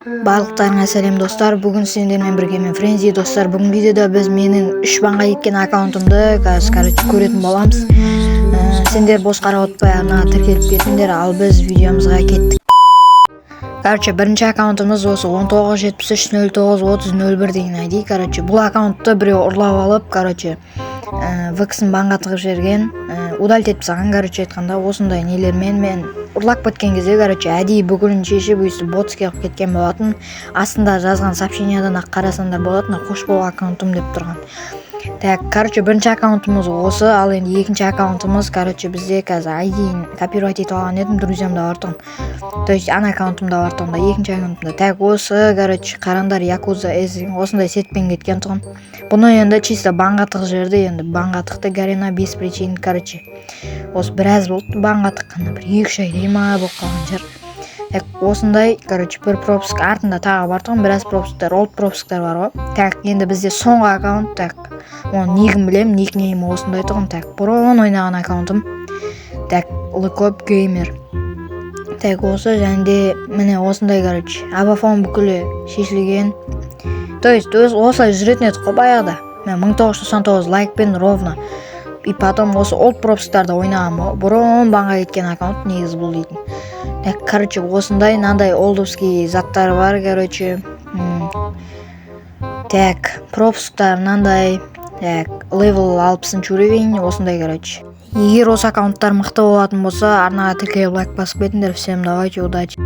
Барлықтарыңа сәлем достар. Бүгін сендермен бірге мен Френзи достар. Бүгін видеода біз менің 3 банға кеткен аккаунтымды көретін боламыз. Сендер бос қарап отпай ана тіркеліп кетіңдер, ал біз видеомызға кеттік. Бірінші аккаунтымыз осы 1973093001 деген ID. Бұл аккаунтты біреу ұрлап алып, VX-ін банға тығып жіберген. Удалить етіп саған, айтқанда осындай нелермен мен ұрлап кеткен кезде, әдейі бүкілін шешіп, бот келіп кеткен болатын. Астында жазған сообщениядан ақ қарасандар болатын, қош бол аккаунтым деп тұрған. Бірінші аккаунтымыз осы, ал енді екінші аккаунтымыз, бізде қазір ID-ін копировать етіп алған едім, друзьямда бартығын. То есть ана аккаунтымда бартығында, екінші аккаунтымда. Осы, қарандар Якуза S осындай сетпен кеткен тұғын. Бұны енді чисто банға тық жерді, енді банға тықты Гарена 5 причин, осы біраз болды банға тыққанда, бір 2-3 ай дейма болып қалған жер. Осындай, бір пропуск артында тағы бартығын, біраз пропусктар, олд пропусктар бар ғой. Енді бізде соңғы аккаунт, оны негін білем, никнеймі осындай тұғын. Бұрын ойнаған аккаунтым, Лыкоп Геймер. Осы жәнде міне осындай, абафон бүкілі шешілген. То есть осылай жүретін еді қой баяғыда. Мен 1999 лайкпен ровно. И потом осы олд пропусктарды ойнаған бұрын банға кеткен аккаунт негіз бұл дейтін. Осындай нандай олдовский заттар бар, пропусктар нандай, левел 60 уровень, осындай, Егер осы аккаунттар мықты болатын болса, арнаға тіркеліп лайк басып кетіңдер. Всем давайте, удачи.